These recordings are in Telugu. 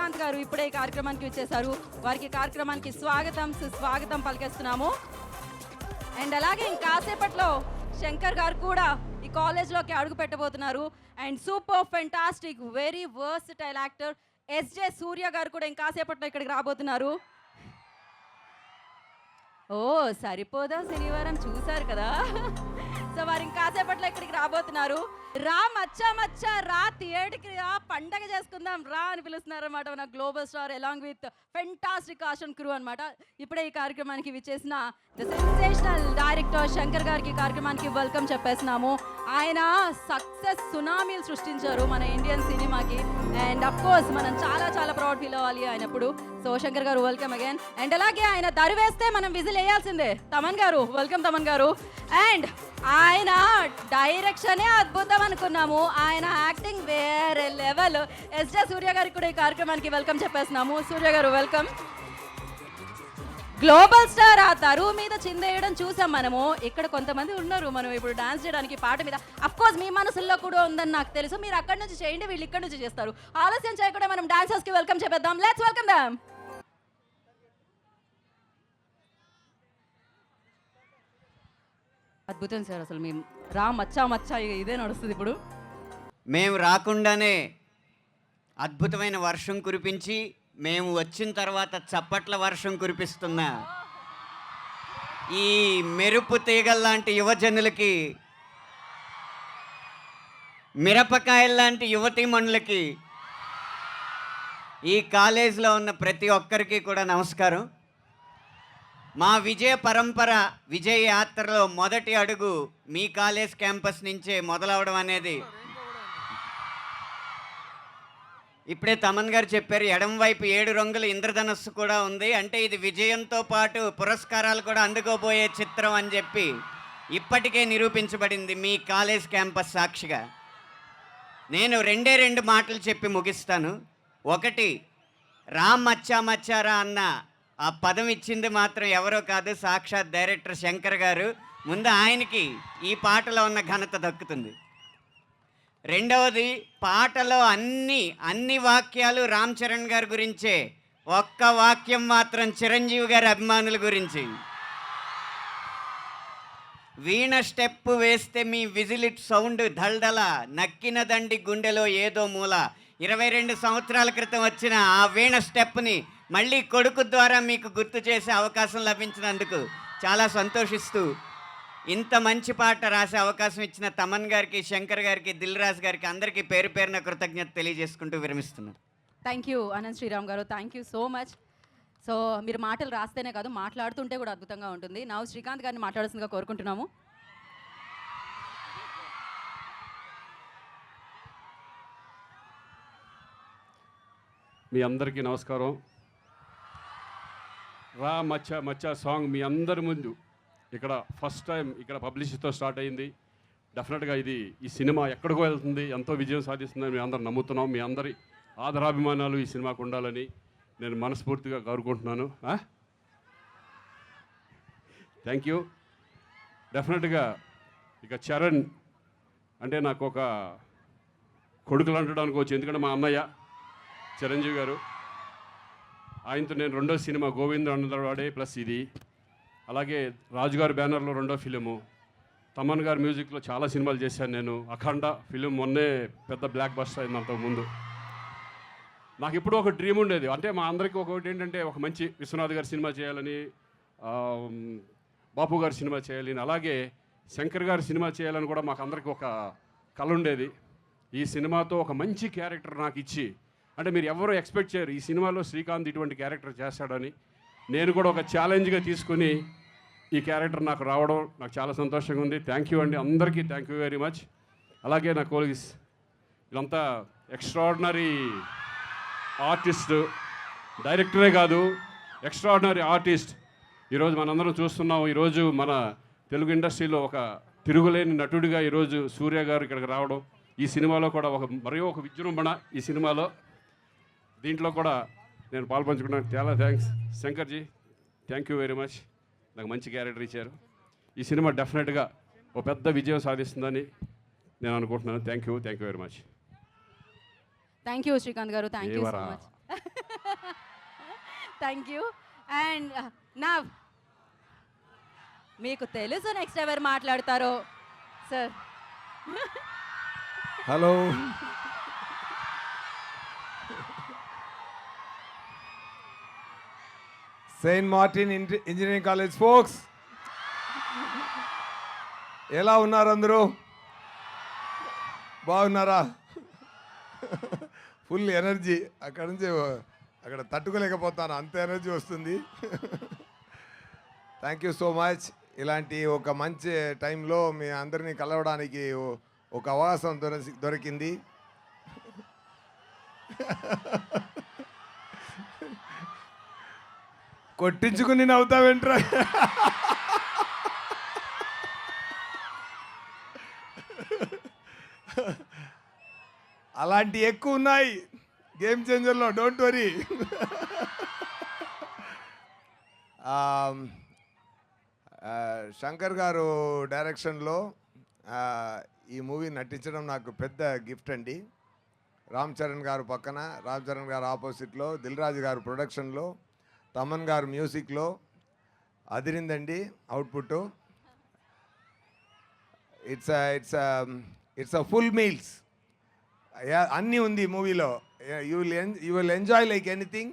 శ్రీకాంత్ గారు ఇప్పుడే ఈ కార్యక్రమానికి వచ్చేసారు. వారికి కార్యక్రమానికి స్వాగతం సుస్వాగతం పలికేస్తున్నాము. అండ్ అలాగే ఇంకాసేపట్లో శంకర్ గారు కూడా ఈ కాలేజ్లోకి అడుగు పెట్టబోతున్నారు. And super fantastic very versatile actor SJ Surya గారు కూడా ఇంకాసేపట్లో ఇక్కడికి రాబోతున్నారు. ఓ సరిపోదా శనివారం చూసారు కదా. సో వారు ఇంకాసేపట్లో ఇక్కడికి రాబోతున్నారు. రా మచ్చా మచ్చా రా థియేటర్కి రా పండగ చేసుకుందాం రా అని పిలుస్తున్నారు అనమాట మన global star along with fantastic cost and crew అనమాట. ఇప్పుడే ఈ కార్యక్రమానికి విచ్చేసిన ద సెన్సేషనల్ డైరెక్టర్ శంకర్ గారికి కార్యక్రమానికి వెల్కమ్ చెప్పేస్తున్నాము. ఆయన సక్సెస్ సునామీలు సృష్టించారు మన ఇండియన్ సినిమాకి. అండ్ అఫ్ కోర్స్ మనం చాలా చాలా ప్రౌడ్ ఫీల్ అవ్వాలి ఆయనప్పుడు. సో శంకర్ గారు వెల్కమ్ అగైన్. అండ్ అలాగే ఆయన దరివేస్తే మనం విజిల్ వేయాల్సిందే. తమన్ గారు వెల్కమ్ తమన్ గారు. అండ్ ఆయన డైరెక్షనే అద్భుతం అనుకున్నాము, ఆయన యాక్టింగ్ వేరే లెవెల్. ఎస్జే సూర్య గారికి కూడా ఈ కార్యక్రమానికి వెల్కమ్ చెప్పేస్తున్నాము. సూర్య గారు వెల్కమ్. గ్లోబల్ స్టార్ ఆ తరువు మీద చిందేయడం చూసాం మనము. ఇక్కడ కొంతమంది ఉన్నారు మనం ఇప్పుడు డాన్స్ చేయడానికి పాట మీద. అఫ్ కోర్స్ మీ మనసుల్లో కూడా ఉందని నాకు తెలుసు. మీరు అక్కడి నుంచి చేయండి, వీళ్ళు ఇక్కడ నుంచి చేస్తారు. ఆలస్యం చేయకుండా మనం డాన్సర్స్ కి వెల్కమ్ చెప్పేద్దాం. Let's welcome them. అద్భుతం సార్. అసలు మేము రా మచ్చా మచ్చా ఇదే నడుస్తుంది ఇప్పుడు. మేము రాకుండానే అద్భుతమైన వర్షం కురిపించి మేము వచ్చిన తర్వాత చప్పట్ల వర్షం కురిపిస్తున్న ఈ మెరుపు తీగల్లాంటి యువజనులకి, మిరపకాయల్లాంటి యువతీమణులకి, ఈ కాలేజీలో ఉన్న ప్రతి ఒక్కరికి కూడా నమస్కారం. మా విజయ పరంపర విజయ యాత్రలో మొదటి అడుగు మీ కాలేజ్ క్యాంపస్ నుంచే మొదలవడం అనేది ఇప్పుడే తమన్ గారు చెప్పారు. ఎడం వైపు 7 రంగుల ఇంద్రధనస్సు కూడా ఉంది. అంటే ఇది విజయంతో పాటు పురస్కారాలు కూడా అందుకోబోయే చిత్రం అని చెప్పి ఇప్పటికే నిరూపించబడింది మీ కాలేజ్ క్యాంపస్ సాక్షిగా. నేను 2 మాటలు చెప్పి ముగిస్తాను. ఒకటి, రామ్ మచ్చా మచ్చారా అన్న ఆ పదం ఇచ్చింది మాత్రం ఎవరో కాదు, సాక్షాత్ డైరెక్టర్ శంకర్ గారు. ముందు ఆయనకి ఈ పాటలో ఉన్న ఘనత దక్కుతుంది. రెండవది, పాటలో అన్ని వాక్యాలు రామ్ చరణ్ గారి గురించే, ఒక్క వాక్యం మాత్రం చిరంజీవి గారి అభిమానుల గురించి. వీణ స్టెప్ వేస్తే మీ విజిలిట్ సౌండ్ దల్దల, నక్కిన దండి గుండెలో ఏదో మూల. 22 సంవత్సరాల క్రితం వచ్చిన ఆ వీణ స్టెప్ని మళ్ళీ కొడుకు ద్వారా మీకు గుర్తు చేసే అవకాశం లభించినందుకు చాలా సంతోషిస్తూ, ఇంత మంచి పాట రాసే అవకాశం ఇచ్చిన తమన్ గారికి, శంకర్ గారికి, దిల్ రాజు గారికి అందరికీ పేరు పేరున కృతజ్ఞత తెలియజేసుకుంటూ విరమిస్తున్నాను. థ్యాంక్ యూ అనంత్ శ్రీరామ్ గారు, thank you so much. So మీరు మాటలు రాస్తేనే కాదు మాట్లాడుతుంటే కూడా అద్భుతంగా ఉంటుంది. నా శ్రీకాంత్ గారిని మాట్లాడాల్సిందిగా కోరుకుంటున్నాము. మీ అందరికీ నమస్కారం. రా మచ్చా మచ్చా సాంగ్ మీ అందరి ముందు ఇక్కడ ఫస్ట్ టైం ఇక్కడ పబ్లిసిటీతో స్టార్ట్ అయింది. డెఫినెట్గా ఈ సినిమా ఎక్కడికో వెళ్తుంది, ఎంతో విజయం సాధిస్తుందని మేము అందరం నమ్ముతున్నాం. మీ అందరి ఆదరాభిమానాలు ఈ సినిమాకు ఉండాలని నేను మనస్ఫూర్తిగా కోరుకుంటున్నాను. Thank you. డెఫినెట్గా ఇక చరణ్ అంటే నాకు ఒక కొడుకులు అంటడం అనుకోవచ్చు, ఎందుకంటే మా అన్నయ్య చిరంజీవి గారు, ఆయనతో నేను రెండో సినిమా గోవింద అన్నవాడే ప్లస్ ఇది, అలాగే రాజుగారి బ్యానర్లో రెండో ఫిలిము, తమన్ గారి మ్యూజిక్లో చాలా సినిమాలు చేశాను నేను. అఖండ ఫిలిం మొన్నే పెద్ద బ్లాక్ బస్టర్ అయింది. అంతకుముందు నాకు ఇప్పుడు ఒక డ్రీమ్ ఉండేది, అంటే మా అందరికీ ఒకటి ఏంటంటే ఒక మంచి విశ్వనాథ్ గారి సినిమా చేయాలని, బాపు గారి సినిమా చేయాలని, అలాగే శంకర్ గారి సినిమా చేయాలని కూడా మాకు అందరికీ ఒక కళ ఉండేది. ఈ సినిమాతో ఒక మంచి క్యారెక్టర్ నాకు ఇచ్చి, అంటే మీరు ఎవరు ఎక్స్పెక్ట్ చేయరు ఈ సినిమాలో శ్రీకాంత్ ఇటువంటి క్యారెక్టర్ చేస్తాడని, నేను కూడా ఒక ఛాలెంజ్గా తీసుకుని ఈ క్యారెక్టర్ నాకు రావడం నాకు చాలా సంతోషంగా ఉంది. థ్యాంక్ యూ అండి, అందరికీ థ్యాంక్ యూ వెరీ మచ్. అలాగే నా కోలీగ్స్ వీళ్ళంతా ఎక్స్ట్రాడినరీ ఆర్టిస్ట్, డైరెక్టరే కాదు ఎక్స్ట్రాడినరీ ఆర్టిస్ట్. ఈరోజు మనందరం చూస్తున్నాం, ఈరోజు మన తెలుగు ఇండస్ట్రీలో ఒక తిరుగులేని నటుడిగా ఈరోజు సూర్య గారు ఇక్కడికి రావడం, ఈ సినిమాలో కూడా మరో ఒక విజృంభణ ఈ సినిమాలో, దీంట్లో కూడా నేను పాల్పంచుకున్నాను. చాలా thanks శంకర్జీ, thank you very much. నాకు మంచి క్యారెక్టర్ ఇచ్చారు. ఈ సినిమా డెఫినెట్గా ఒక పెద్ద విజయం సాధిస్తుందని నేను అనుకుంటున్నాను. Thank you very much. Thank you Srikanth గారు, thank you so much. Thank you. And నా మీకు తెలుసు నెక్స్ట్ ఎవరు మాట్లాడతారో sir. Hello, Saint Martin engineering college folks, ఎలా ఉన్నారు అందరూ? బాగున్నారా? ఫుల్ ఎనర్జీ, అక్కడ నుంచి అక్కడ తట్టుకోలేకపోతాను, అంత ఎనర్జీ వస్తుంది. Thank you so much. ఇలాంటి ఒక మంచి టైంలో మీ అందరినీ కలవడానికి ఒక అవకాశం దొరికింది. కొట్టించుకుని నవ్వుతావేంట్రా? అలాంటి ఎక్కువ ఉన్నాయి గేమ్ చేంజర్లో, డోంట్ వరీ. శంకర్ గారు డైరెక్షన్లో ఈ మూవీ నటించడం నాకు పెద్ద గిఫ్ట్ అండి. రామ్ చరణ్ గారు పక్కన, రామ్ చరణ్ గారు ఆపోజిట్లో, దిల్ రాజు గారు ప్రొడక్షన్లో, తమన్ గారు మ్యూజిక్లో అదిరిందండి output. It's a full meals, అన్నీ ఉంది మూవీలో. You will enjoy like anything.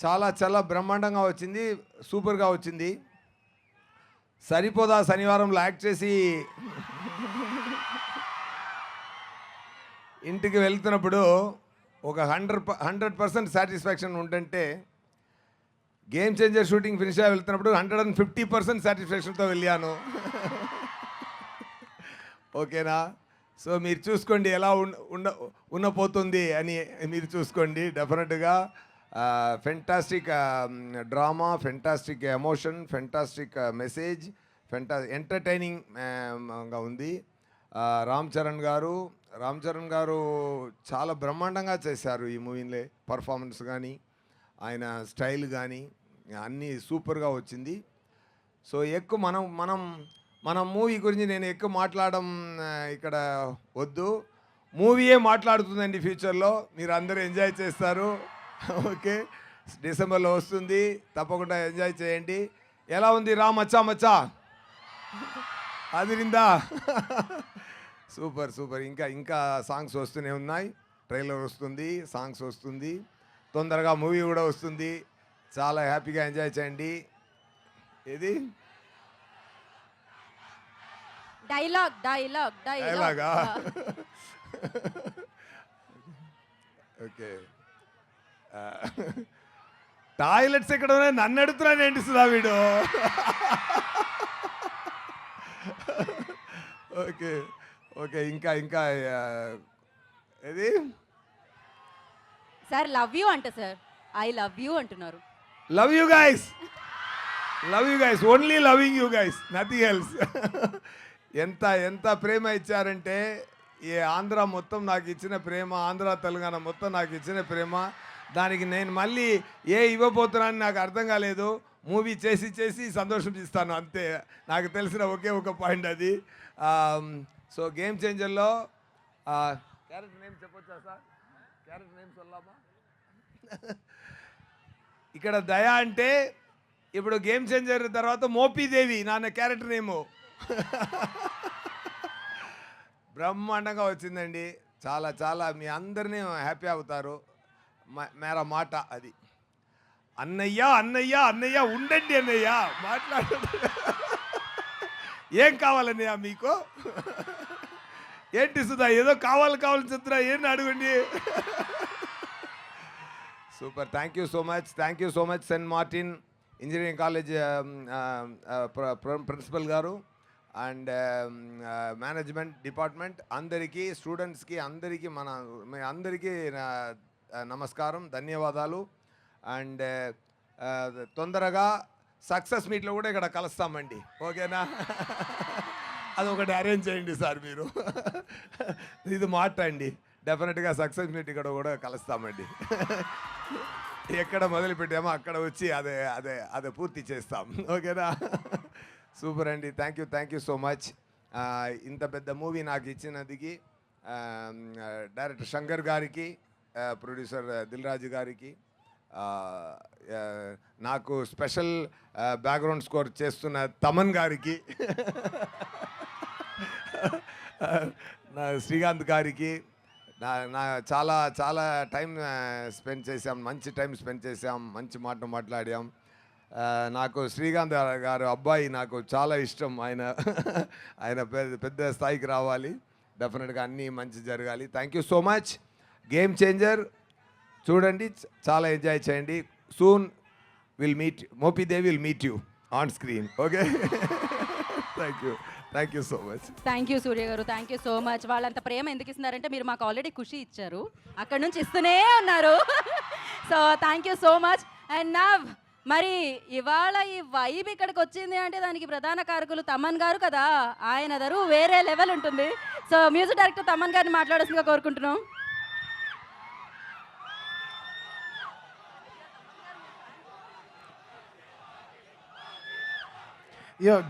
చాలా చాలా బ్రహ్మాండంగా వచ్చింది, సూపర్గా వచ్చింది. సరిపోదా శనివారంలో యాక్ట్ చేసి ఇంటికి వెళ్తున్నప్పుడు ఒక 100% సాటిస్ఫాక్షన్ ఉంటుంటే, గేమ్ చేంజర్ షూటింగ్ ఫినిష్ అయ్యి వెళ్తున్నప్పుడు 150% సాటిస్ఫాక్షన్తో వెళ్ళాను. ఓకేనా? సో మీరు చూసుకోండి ఎలా ఉండపోతుంది అని, మీరు చూసుకోండి. డెఫినెట్గా fantastic drama, fantastic emotion, fantastic message, ఎంటర్టైనింగ్గా ఉంది. రామ్ చరణ్ గారు చాలా బ్రహ్మాండంగా చేశారు ఈ మూవీలో. పర్ఫార్మెన్స్ కానీ, ఆయన స్టైల్ కానీ అన్నీ సూపర్గా వచ్చింది. సో ఎక్కువ మనం మూవీ గురించి నేను ఎక్కువ మాట్లాడడం ఇక్కడ వద్దు. మూవీయే మాట్లాడుతుందండి ఫ్యూచర్లో, మీరు అందరూ ఎంజాయ్ చేస్తారు. ఓకే, డిసెంబర్లో వస్తుంది, తప్పకుండా ఎంజాయ్ చేయండి. ఎలా ఉంది రా మచ్చా? అదిరిందా? సూపర్. ఇంకా సాంగ్స్ వస్తూనే ఉన్నాయి, ట్రైలర్ వస్తుంది, సాంగ్స్ వస్తుంది, తొందరగా మూవీ కూడా వస్తుంది. చాలా హ్యాపీగా ఎంజాయ్ చేయండి. ఏది డైలాగా? ఓకే, టాయిలెట్స్ ఎక్కడ ఉన్నాయి నన్ను అడుగుతున్నాను ఏంటి సుధా వీడు? ఓకే ఇంకా ఏది సార్ లవ్ యూ అంట సార్. ఐ లవ్ యూ అంటున్నారు. Love you guys, only loving you guys, nothing else. ఎంత ప్రేమ ఇచ్చారంటే, ఈ ఆంధ్ర మొత్తం నాకు ఇచ్చిన ప్రేమ, ఆంధ్ర తెలంగాణ మొత్తం నాకు ఇచ్చిన ప్రేమ, దానికి నేను మళ్ళీ ఇవ్వబోతున్నానని నాకు అర్థం కాలేదు. మూవీ చేసి సంతోషం ఇస్తాను అంతే. నాకు తెలిసిన ఒకే ఒక పాయింట్ అది. సో గేమ్ చేంజర్లో క్యారెక్టర్ నేమ్ చెప్పొచ్చా సార్? క్యారెక్టర్ నేమ్ சொல்லலாமா? ఇక్కడ దయ అంటే, ఇప్పుడు గేమ్ చేంజర్ తర్వాత మోపీదేవి నాన్న క్యారెక్టర్ నేము. బ్రహ్మాండంగా వచ్చిందండి. చాలా మీ అందరినీ హ్యాపీ అవుతారు. మేరా మాట అది. అన్నయ్య ఉండండి అన్నయ్య, మాట్లాడండి. ఏం కావాలన్నయ్య మీకు? ఏంటి సుధా ఏదో కావాలని చెప్తున్నా, ఏంటి అడగండి. Super, thank you so much Saint Martin engineering college principal గారు అండ్ మేనేజ్మెంట్ డిపార్ట్మెంట్ అందరికీ, స్టూడెంట్స్కి అందరికీ, మీ అందరికీ నమస్కారం, ధన్యవాదాలు. అండ్ తొందరగా సక్సెస్ మీట్లో కూడా ఇక్కడ కలుస్తామండి, ఓకేనా? అదొకటి అరేంజ్ చేయండి సార్ మీరు. ఇది మాట అండి, డెఫినెట్గా సక్సెస్ మీట్ ఇక్కడ కూడా కలుస్తామండి. ఎక్కడ మొదలు పెట్టామో అక్కడ వచ్చి అదే పూర్తి చేస్తాం, ఓకేనా? సూపర్ అండి, థ్యాంక్ యూ సో మచ్. ఇంత పెద్ద మూవీ నాకు ఇచ్చినందుకు డైరెక్టర్ శంకర్ గారికి, ప్రొడ్యూసర్ దిల్ రాజు గారికి, నాకు స్పెషల్ బ్యాక్గ్రౌండ్ స్కోర్ చేస్తున్న తమన్ గారికి నా శ్రీకాంత్ గారికి నా చాలా చాలా టైం స్పెండ్ చేసాం, మంచి టైం స్పెండ్ చేసాం, మంచి మాట మాట్లాడాం. నాకు శ్రీకాంత్ గారు అబ్బాయి నాకు చాలా ఇష్టం. ఆయన పెద్ద స్థాయికి రావాలి, డెఫినెట్గా అన్నీ మంచి జరగాలి. Thank you so much. Game changer చూడండి, చాలా ఎంజాయ్ చేయండి. Soon will meet, Mopidevi will meet you on screen. Okay, thank you so much. Thank you Surya గారు, థ్యాంక్ యూ సో మచ్. వాళ్ళంత ప్రేమ ఎందుకు ఇస్తున్నారంటే మీరు మాకు ఆల్రెడీ ఖుషి ఇచ్చారు, అక్కడ నుంచి ఇస్తూనే ఉన్నారు. So thank you so much. And now మరి ఇవాళ ఈ వైబ్ ఇక్కడికి వచ్చింది అంటే దానికి ప్రధాన కారకులు తమన్ గారు కదా. ఆయన దరు వేరే లెవెల్ ఉంటుంది. సో మ్యూజిక్ డైరెక్టర్ తమన్ గారిని మాట్లాడాల్సిందిగా కోరుకుంటున్నాం.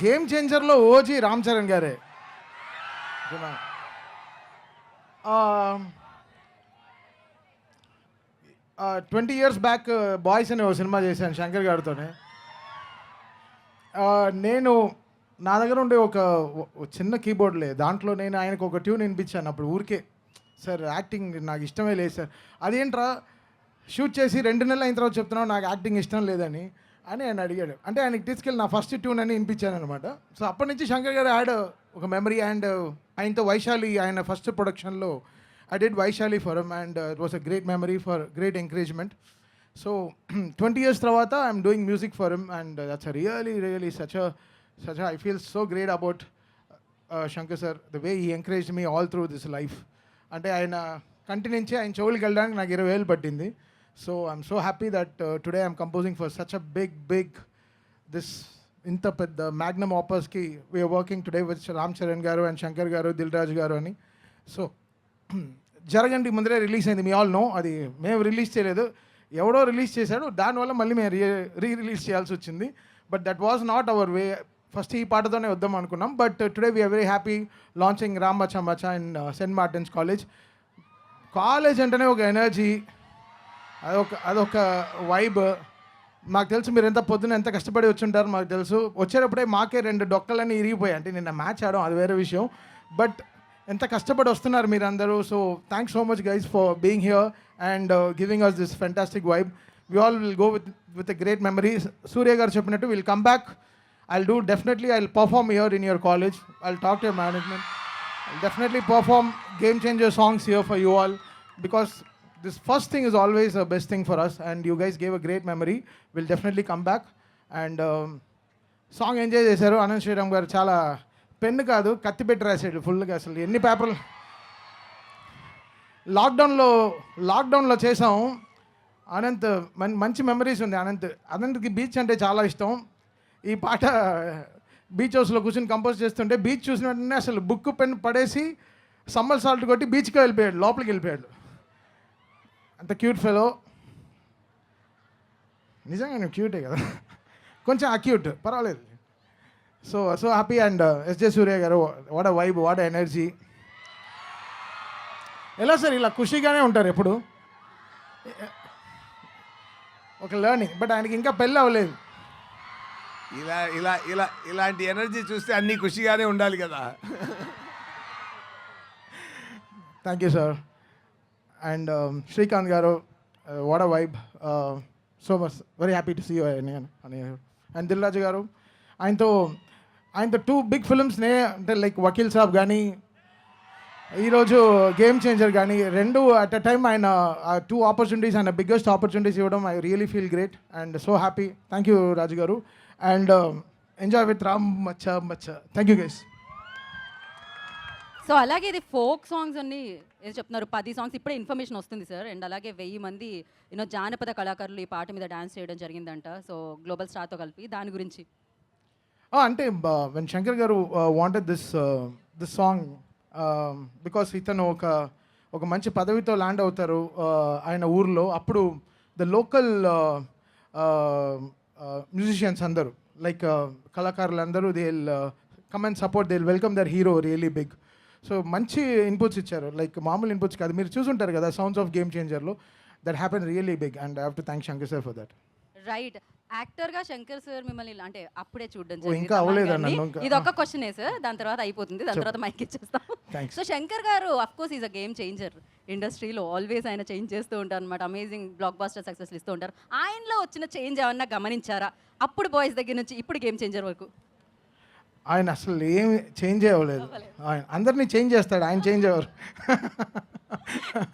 గేమ్ చేంజర్లో ఓజీ రామ్ చరణ్ గారే. 20 years బ్యాక్ బాయ్స్ అనే ఒక సినిమా చేశాను శంకర్ గారితోనే. నేను నా దగ్గర ఉండే ఒక చిన్న కీబోర్డ్లే, దాంట్లో నేను ఆయనకు ఒక ట్యూన్ వినిపించాను. అప్పుడు ఊరికే సార్ యాక్టింగ్ నాకు ఇష్టమే లేదు సార్, అదేంట్రా షూట్ చేసి 2 నెలలు అయిన తర్వాత చెప్తున్నావు నాకు యాక్టింగ్ ఇష్టం లేదని అని ఆయన అడిగాడు. అంటే ఆయనకి తీసుకెళ్ళి నా ఫస్ట్ ట్యూన్ అని వినిపించాను అనమాట. సో అప్పటి నుంచి శంకర్ గారు యాడ్ ఒక మెమరీ. అండ్ ఆయనతో వైశాలి, ఆయన ఫస్ట్ ప్రొడక్షన్లో I did Vaishali for him and it was a great memory for great encouragement. So 20 years తర్వాత I'm doing music for him and that's really such I feel so great about Shankar sir, the way he encouraged me all through this life. అంటే ఆయన కంటి నుంచి ఆయన చెవులకి వెళ్ళడానికి నాకు 20 ఏళ్ళు పట్టింది. So I'm so happy that today I'm composing for such a big this inta pedda magnum opus ki we are working today with Ram Charan garu and Shankar garu, Dilraj garu ani. So jaragandi mundre release ayindi, me all know adi మేము రిలీజ్ చేయలేదు, ఎవడో రిలీజ్ చేశాడు, దానివల్ల మళ్ళీ మేము రిలీజ్ చేయాల్సి వచ్చింది. But that was not our way. First ఈ పాటతోనే వద్దాం అనుకున్నాం. But today we're very happy launching Ram మచ్చా మచ్చా in Saint Martin's college. College అంటేనే ఒక ఎనర్జీ, అదొక వైబ్. మాకు తెలుసు మీరు ఎంత పొద్దున ఎంత కష్టపడి వచ్చి ఉంటారు, మాకు తెలుసు. వచ్చేటప్పుడే మాకే 2 డొక్కలన్నీ ఇరిగిపోయాయి. అంటే నిన్న మ్యాచ్ ఆడడం అది వేరే విషయం, బట్ ఎంత కష్టపడి వస్తున్నారు మీరు అందరూ. So thanks so much guys for being here and giving us this fantastic vibe. We all will go with a great memory. Surya గారు చెప్పినట్టు will come back. I'll perform here in your college. I'll talk to your management. I'll definitely perform game changer songs here for you all, because this first thing is always the best thing for us, and you guys gave a great memory. We'll definitely come back and song enjoy చేశారు. అనంత్ శ్రీరామ్ గారు చాలా పెన్ను కాదు కత్తి పెట్టి రాసాడు ఫుల్గా. అసలు ఎన్ని పేపర్లు లాక్డౌన్లో చేసాం. అనంత్ మంచి మెమరీస్ ఉంది. అనంత్కి బీచ్ అంటే చాలా ఇష్టం. ఈ పాట బీచ్ హౌస్లో కూర్చొని కంపోజ్ చేస్తుంటే బీచ్ చూసిన వెంటనే అసలు బుక్ పెన్ పడేసి సమ్మర్ సాల్ట్ కొట్టి బీచ్కి వెళ్ళిపోయాడు, లోపలికి వెళ్ళిపోయాడు. అంత క్యూట్ ఫెలో. నిజంగా నేను క్యూటే కదా, కొంచెం అక్యూట్, పర్వాలేదు. So happy. And SJ Surya గారు, what a vibe, what a energy. ఎలా సార్ ఇలా ఖుషీగానే ఉంటారు ఎప్పుడు, ఒక లెర్నింగ్. బట్ ఆయనకి ఇంకా పెళ్ళి అవ్వలేదు. ఇలాంటి ఎనర్జీ చూస్తే అన్నీ ఖుషిగానే ఉండాలి కదా. Thank you sir. And Srikanth గారు, what a vibe, so much very happy to see you. And Dil Raju గారు, ఆయనతో 2 బిగ్ ఫిల్మ్స్నే, అంటే లైక్ వకీల్ సాబ్ కానీ ఈరోజు గేమ్ చేంజర్ కానీ, 2 అట్ అ టైమ్ ఆయన 2 ఆపర్చునిటీస్, ఆయన బిగ్గెస్ట్ ఆపర్చునిటీస్ ఇవ్వడం, I really feel great and so happy. Thank you Raju గారు. అండ్ ఎంజాయ్ విత్ రామ్ మచ్చా మచ్చా. Thank you guys. సో అలాగే ఇది ఫోక్ సాంగ్స్ అన్ని ఏం చెప్తున్నారు, 10 సాంగ్స్ ఇప్పుడే ఇన్ఫర్మేషన్ వస్తుంది సార్. అండ్ అలాగే 1000 మంది జానపద కళాకారులు ఈ పాట మీద డాన్స్ చేయడం జరిగిందంట. సో గ్లోబల్ స్టార్తో కలిపి దాని గురించి అంటే వెన్ శంకర్ గారు వాంటెడ్ దిస్ సాంగ్ బికాస్ ఇతను ఒక మంచి పదవితో ల్యాండ్ అవుతారు ఆయన ఊర్లో. అప్పుడు ద లోకల్ మ్యూజిషియన్స్ అందరూ, లైక్ కళాకారులు అందరూ, they will come and support, they will welcome their hero really big. So మంచి ఇన్పుట్స్ ఇచ్చారు, లైక్ మామూలు ఇన్పుట్స్ కాదు. మీరు చూసుంటారు కదా సౌండ్స్ ఆఫ్ గేమ్ చేంజర్లో, that happen really big and I have to thank Shankar sir for that. Right. యాక్టర్గా శంకర్ సార్ మిమ్మల్ని అంటే అప్పుడే చూడడం ఓ, జరిగింది ఇంకా తమన్ అవ్వలేదా గారిని. నన్ను ఇంకా? ఇది ఒక్క క్వశ్చనే సార్, దాని తర్వాత అయిపోతుంది, దాని తర్వాత మైక్ ఇచ్చేస్తాం. Thanks. సో శంకర్ గారు of course is a game changer ఇండస్ట్రీలో. ఆల్వేస్ ఆయన చేంజ్ చేస్తూ ఉంటారు అనమాట. అమేజింగ్ బ్లాక్ బాస్టర్ సక్సెస్ ఇస్తూ ఉంటారు. ఆయనలో వచ్చిన చేంజ్ ఏమన్నా గమనించారా? అప్పుడు బాయ్స్ దగ్గర నుంచి ఇప్పుడు గేమ్ చేంజర్ వరకు. ఆయన అసలు ఏం చేంజ్ అవ్వలేదు. ఆయన అందరినీ చేంజ్ చేస్తాడు, ఆయన చేంజ్ అవ్వరు.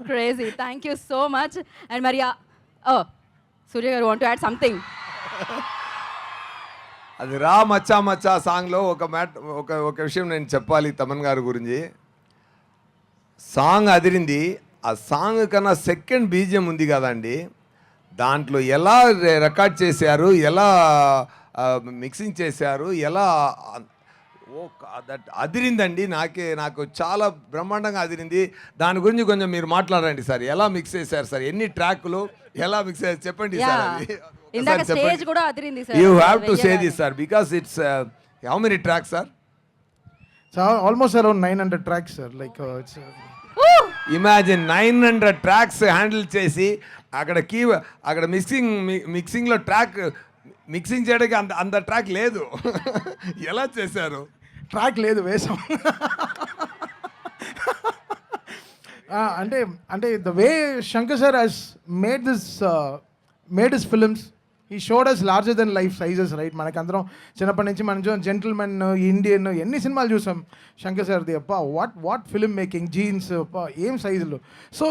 Crazy. Thank you so much. And మరి సూర్య గారు వాంట్ టు యాడ్ సంథింగ్? అది రా మచ్చా మచ్చా సాంగ్లో ఒక విషయం నేను చెప్పాలి తమన్ గారి గురించి. సాంగ్ అదిరింది. ఆ సాంగ్ కన్నా సెకండ్ బీజియం ఉంది కదండి, దాంట్లో ఎలా రికార్డ్ చేశారు, ఎలా మిక్సింగ్ చేశారు, ఎలా దట్ అదిరిందండి. నాకు చాలా బ్రహ్మాండంగా అదిరింది. దాని గురించి కొంచెం మీరు మాట్లాడండి సార్. ఎలా మిక్స్ చేశారు సార్, ఎన్ని ట్రాక్లు ఎలా మిక్స్ చేశారు చెప్పండి సార్. అది ఇందాక స్టేజ్ కూడా అదిరింది sir. You have to say this sir because it's how many tracks sir? So almost around 900 tracks sir. Like it's imagine 900 tracks handle చేసి అక్కడ మిక్సింగ్లో ట్రాక్ మిక్సింగ్ చేయడానికి అంత ట్రాక్ లేదు. ఎలా చేశారు? ట్రాక్ లేదు, వేసాం. అంటే the way Shankar sir has made this films, ఈ showed us larger than life sizes, right? మనకందరం చిన్నప్పటి నుంచి మనం చూసాం జెంటిల్మెన్, ఇండియన్, ఎన్ని సినిమాలు చూసాం శంకర్ సార్ది. అప్ప వాట్ ఫిల్మ్ మేకింగ్, జీన్స్ ఏం సైజులు. సో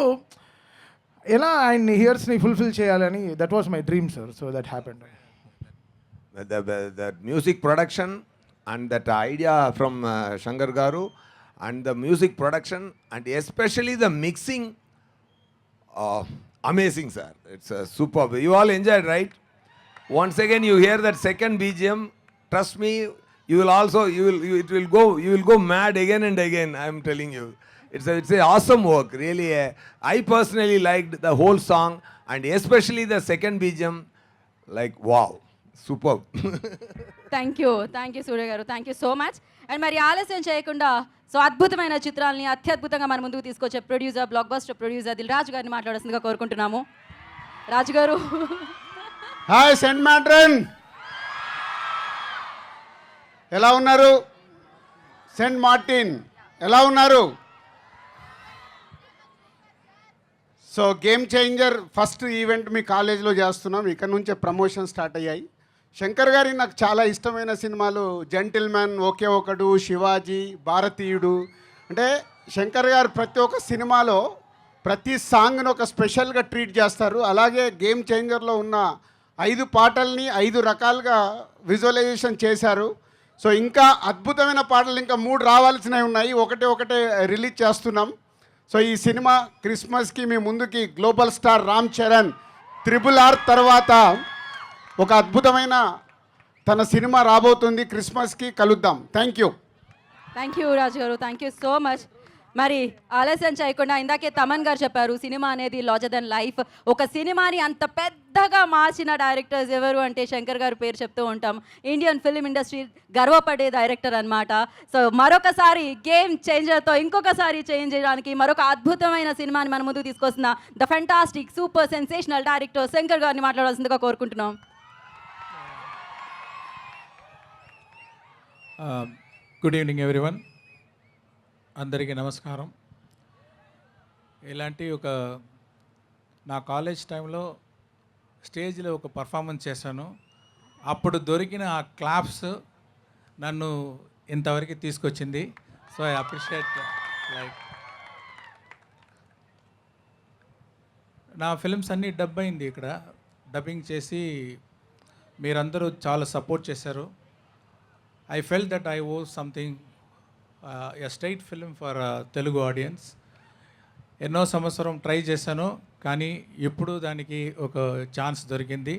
ఎలా ఆయన హియర్స్ని ఫుల్ఫిల్ చేయాలని, that was my dream sir. So that happened. The music production and that idea from Shankar Garu and the music production and especially the mixing, amazing sir. It's superb. You all enjoyed, right? Once again you hear that second BGM, trust me, you will go mad again and again. I am telling you, it's a awesome work really. I personally liked the whole song and especially the second BGM, like wow, superb. Thank you Surya గారు, thank you so much. And మరి ఆలస్యం చేయకుండా సో అద్భుతమైన చిత్రాలని అత్యద్భుతంగా మన ముందుకు తీసుకొచ్చే producer, blockbuster producer Dil Raju గారిని మాట్లాడాల్సిందిగా కోరుకుంటున్నాము. రాజు గారు. హాయ్ సెంట్ మ్యాట్రన్, ఎలా ఉన్నారు? సెంట్ మార్టిన్ ఎలా ఉన్నారు? So game changer first event మీ కాలేజీలో చేస్తున్నాం. ఇక్కడ నుంచే ప్రమోషన్ స్టార్ట్ అయ్యాయి. శంకర్ గారి నాకు చాలా ఇష్టమైన సినిమాలు జెంటిల్మెన్, ఒకే ఒకడు, శివాజీ, భారతీయుడు. అంటే శంకర్ గారు ప్రతి ఒక్క సినిమాలో ప్రతి సాంగ్ను ఒక స్పెషల్గా ట్రీట్ చేస్తారు. అలాగే గేమ్ చేంజర్లో ఉన్న 5 పాటల్ని 5 రకాలుగా విజువలైజేషన్ చేశారు. సో ఇంకా అద్భుతమైన పాటలు ఇంకా 3 రావాల్సినవి ఉన్నాయి. ఒకటే రిలీజ్ చేస్తున్నాం. సో ఈ సినిమా క్రిస్మస్కి మీ ముందుకి global star Ram Charan RRR తర్వాత ఒక అద్భుతమైన తన సినిమా రాబోతుంది. క్రిస్మస్కి కలుద్దాం. థ్యాంక్ యూ రాజు గారు, థ్యాంక్ యూ సో మచ్. మరి ఆలస్యం చేయకుండా ఇందాకే తమన్ గారు చెప్పారు సినిమా అనేది లార్జర్ దెన్ లైఫ్. ఒక సినిమాని అంత పెద్దగా మార్చిన డైరెక్టర్స్ ఎవరు అంటే శంకర్ గారు పేరు చెప్తూ ఉంటాం. ఇండియన్ ఫిల్మ్ ఇండస్ట్రీ గర్వపడే డైరెక్టర్ అనమాట. సో మరొకసారి గేమ్ చేంజర్తో ఇంకొకసారి చేంజ్ చేయడానికి మరొక అద్భుతమైన సినిమాని మన ముందుకు తీసుకొస్తున్న the fantastic super sensational director Shankar గారిని మాట్లాడాల్సిందిగా కోరుకుంటున్నాం. గుడ్ ఈవినింగ్ ఎవ్రీవన్, అందరికీ నమస్కారం. ఇలాంటి నా కాలేజ్ టైంలో స్టేజ్లో ఒక పర్ఫార్మెన్స్ చేశాను. అప్పుడు దొరికిన ఆ క్లాప్స్ నన్ను ఇంతవరకు తీసుకొచ్చింది. So I appreciate. లైక్ నా ఫిల్మ్స్ అన్నీ డబ్ అయింది, ఇక్కడ డబ్బింగ్ చేసి మీరందరూ చాలా సపోర్ట్ చేశారు. I felt that I owe something, a straight film for Telugu audience. ఎన్నో సంవత్సరం ట్రై చేశాను, కానీ ఇప్పుడు దానికి ఒక ఛాన్స్ దొరికింది.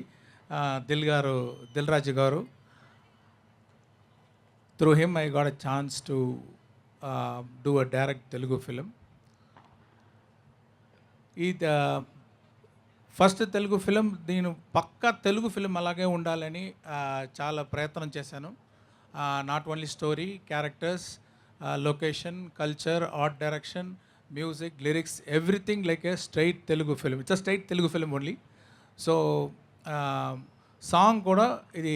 దిల్ రాజు గారు, through him I got a chance to do a direct Telugu film. ఈ ఫస్ట్ తెలుగు ఫిలిం, నేను పక్కా తెలుగు ఫిలిం అలాగే ఉండాలని చాలా ప్రయత్నం చేశాను. Not only story, characters, location, culture, art direction, music, lyrics, everything like a straight Telugu film. It's a straight Telugu film only. So, song కూడా ఇది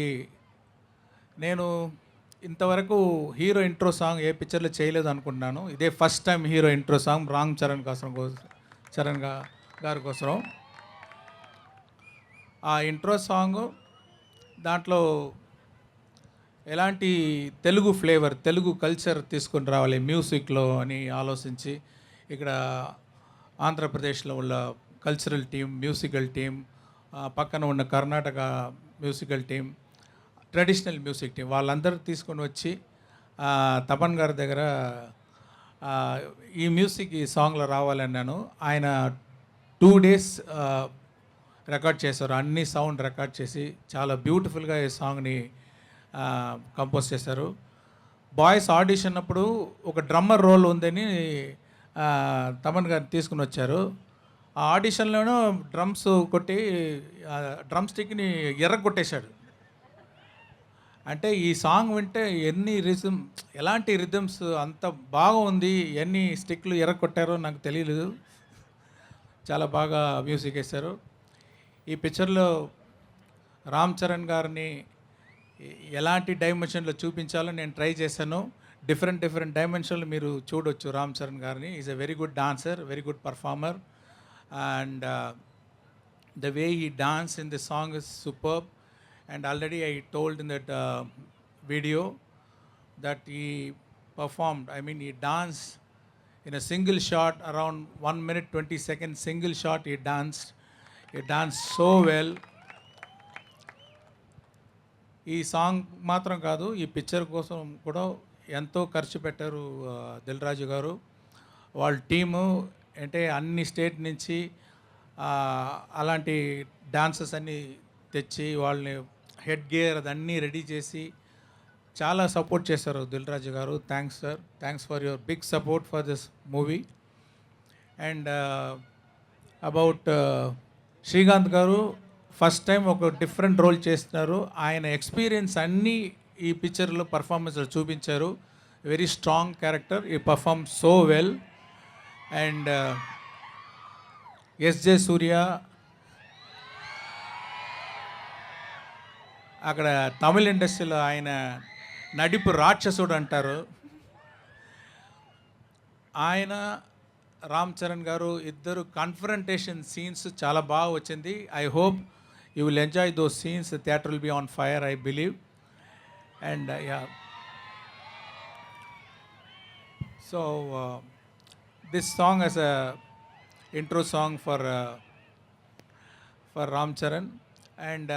నేను ఇంతవరకు హీరో ఇంట్రో సాంగ్ ఏ పిక్చర్లో చేయలేదు అనుకుంటున్నాను. ఇదే first time hero intro song Ram Charan గారి కోసం. ఆ ఇంట్రో సాంగ్ దాంట్లో ఎలాంటి తెలుగు ఫ్లేవర్, తెలుగు కల్చర్ తీసుకొని రావాలి మ్యూజిక్లో అని ఆలోచించి ఇక్కడ ఆంధ్రప్రదేశ్లో ఉన్న కల్చరల్ టీం, మ్యూజికల్ టీం, పక్కన ఉన్న Karnataka musical team, traditional music team వాళ్ళందరూ తీసుకొని వచ్చి తపన్ గారి దగ్గర ఈ మ్యూజిక్ ఈ సాంగ్లో రావాలన్నాను. ఆయన 2 days రికార్డ్ చేశారు. అన్ని సౌండ్ రికార్డ్ చేసి చాలా బ్యూటిఫుల్గా ఈ సాంగ్ని కంపోజ్ చేశారు. బాయ్స్ ఆడిషన్ అప్పుడు ఒక డ్రమ్మర్ రోల్ ఉందని తమన్ గారు తీసుకుని వచ్చారు. ఆ ఆడిషన్లోనూ డ్రమ్స్ కొట్టి డ్రమ్ స్టిక్ని ఎర్రగొట్టేశాడు. అంటే ఈ సాంగ్ వింటే ఎలాంటి రిథమ్స్ అంత బాగుంది, ఎన్ని స్టిక్లు ఎర్రగొట్టారో నాకు తెలియలేదు. చాలా బాగా మ్యూజిక్ వేశారు. ఈ పిక్చర్లో రామ్ చరణ్ గారిని ఎలాంటి డైమెన్షన్లో చూపించాలో నేను ట్రై చేశాను. డిఫరెంట్ డైమెన్షన్లు మీరు చూడొచ్చు రామ్ చరణ్ గారిని. Is a very good dancer, very good performer, and the way he dance in the song is superb. And already I told in that video that he performed, I mean he danced in a single shot around 1 minute 20 seconds, single shot he danced so well. ఈ సాంగ్ మాత్రం కాదు, ఈ పిక్చర్ కోసం కూడా ఎంతో ఖర్చు పెట్టారు దిల్ రాజు గారు. వాళ్ళ టీము అంటే అన్ని స్టేట్ నుంచి అలాంటి డాన్సర్స్ అన్నీ తెచ్చి వాళ్ళని హెడ్ గేర్ అదన్నీ రెడీ చేసి చాలా సపోర్ట్ చేశారు Dil Raju garu. Thanks sir, thanks for your big support for this movie. And about Srikanth garu first time ఒక డిఫరెంట్ రోల్ చేస్తున్నారు. ఆయన ఎక్స్పీరియన్స్ అన్నీ ఈ పిక్చర్లో పర్ఫార్మెన్స్లో చూపించారు. వెరీ స్ట్రాంగ్ క్యారెక్టర్, ఈ perform so well. And SJ Surya అక్కడ తమిళ ఇండస్ట్రీలో ఆయన నడిపు రాక్షసుడు అంటారు. ఆయన రామ్ చరణ్ గారు ఇద్దరు కన్ఫరంటేషన్ సీన్స్ చాలా బాగా వచ్చింది. I hope you will enjoy those scenes. Theatre will be on fire, I believe. And so this song as a intro song for Ram Charan. And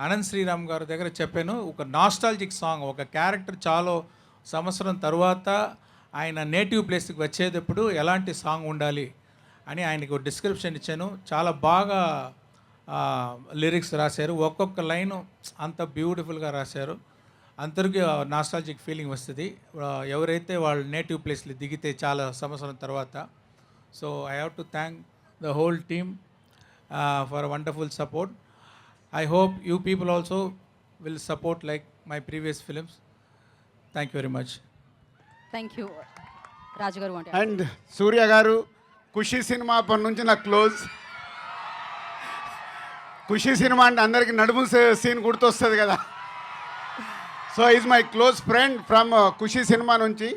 Anant Sriram గారి దగ్గర చెప్పాను, ఒక నాస్టాలజిక్ సాంగ్, ఒక క్యారెక్టర్ చాలా సంవత్సరం తర్వాత ఆయన నేటివ్ ప్లేస్కి వచ్చేటప్పుడు ఎలాంటి సాంగ్ ఉండాలి అని ఆయనకు డిస్క్రిప్షన్ ఇచ్చాను. చాలా బాగా లిరిక్స్ రాశారు, ఒక్కొక్క లైను అంత బ్యూటిఫుల్గా రాశారు. అందరికీ నాస్టాలజిక్ ఫీలింగ్ వస్తుంది ఎవరైతే వాళ్ళ నేటివ్ ప్లేస్లో దిగితే చాలా సంవత్సరం తర్వాత. So I have to thank the whole team for wonderful support. I hope you people also will support like my previous films. Thank you very much. Thank you Raju గారు. అండ్ సూర్య గారు, ఖుషి సినిమా అప్పటి నుంచి నాకు క్లోజ్. ఖుషి సినిమా అంటే అందరికీ నడుము సీన్ గుర్తొస్తుంది కదా. So is my close friend from Khushi cinema నుంచి.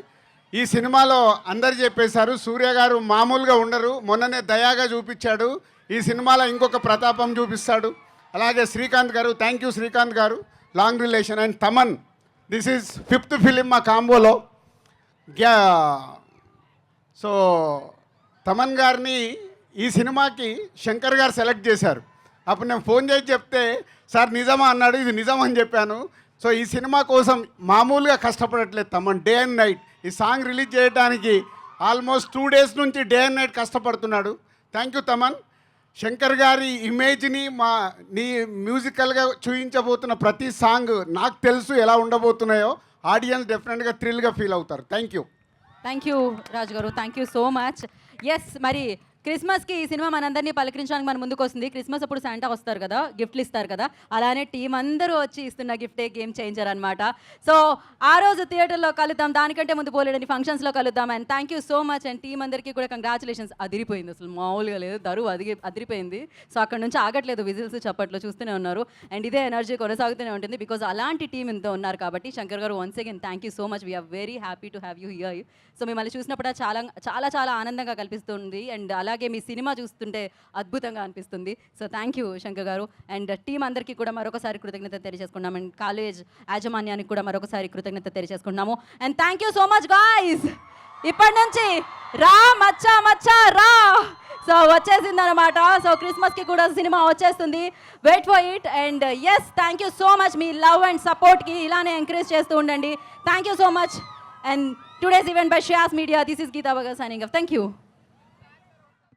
ఈ సినిమాలో అందరు చెప్పేశారు సూర్య గారు మామూలుగా ఉండరు, మొన్ననే దయాగా చూపించాడు, ఈ సినిమాలో ఇంకొక ప్రతాపం చూపిస్తాడు. అలాగే శ్రీకాంత్ గారు, థ్యాంక్ యూ శ్రీకాంత్ గారు, long relation. And Thaman, this is 5th film మా కాంబోలో. సో తమన్ గారిని ఈ సినిమాకి శంకర్ గారు సెలెక్ట్ చేశారు. అప్పుడు నేను ఫోన్ చేసి చెప్తే సార్ నిజమా అన్నాడు. ఇది నిజం అని చెప్పాను. సో ఈ సినిమా కోసం మామూలుగా కష్టపడట్లేదు తమన్, డే అండ్ నైట్. ఈ సాంగ్ రిలీజ్ చేయడానికి ఆల్మోస్ట్ 2 days నుంచి డే అండ్ నైట్ కష్టపడుతున్నాడు. Thank you Thaman. శంకర్ గారి ఇమేజ్ని నీ మ్యూజికల్గా చూపించబోతున్న ప్రతి సాంగ్ నాకు తెలుసు ఎలా ఉండబోతున్నాయో. ఆడియన్స్ డెఫినెట్గా థ్రిల్గా ఫీల్ అవుతారు. థ్యాంక్ యూ రాజు గారు, thank you so much. Yes, మరి క్రిస్మస్కి ఈ సినిమా మనందరినీ పలకరించడానికి మన ముందుకు వస్తుంది. క్రిస్మస్ అప్పుడు శాంటా వస్తారు కదా, గిఫ్ట్లు ఇస్తారు కదా, అలానే టీం అందరూ వచ్చి ఇస్తున్న గిఫ్టే గేమ్ చేంజర్ అనమాట. సో ఆ రోజు థియేటర్లో కలుద్దాం, దానికంటే ముందు పోలేడని ఫంక్షన్స్లో కలుద్దాం. And thank you so much. And team అందరికీ కూడా కంగ్రాచులేషన్స్. అదిరిపోయింది, అసలు మామూలుగా లేదు, దరువు అదిరిపోయింది. సో అక్కడ నుంచి ఆగట్లేదు, విజిల్స్ చప్పట్లు చూస్తూనే ఉన్నారు. అండ్ ఇదే ఎనర్జీ కొనసాగుతూనే ఉంటుంది బికాజ్ అలాంటి టీం ఇంత ఉన్నారు కాబట్టి. శంకర్ గారు once again thank you so much. We're very happy to have you here. So మిమ్మల్ని చూసినప్పుడు చాలా చాలా చాలా ఆనందంగా కల్పిస్తుంది. అండ్ అలాగే మీ సినిమా చూస్తుంటే అద్భుతంగా అనిపిస్తుంది. సో థ్యాంక్ యూ శంకర్ గారు. అండ్ టీం అందరికీ కూడా మరొకసారి కృతజ్ఞత తెలియజేసుకున్నాం. అండ్ కాలేజ్ యాజమాన్యానికి కూడా మరొకసారి కృతజ్ఞత తెలియజేసుకున్నాము. And thank you so much guys. ఇప్పటి నుంచి రా మచ్చా మచ్చా రా. సో వచ్చేసింది అనమాట. సో క్రిస్మస్కి కూడా సినిమా వచ్చేస్తుంది, wait for it. And yes, thank you so much మీ లవ్ అండ్ సపోర్ట్కి. ఇలానే ఎంకరేజ్ చేస్తూ ఉండండి. Thank you so much. And today's event by Shreyas Media. This is Geeta Baga signing off. Thank you.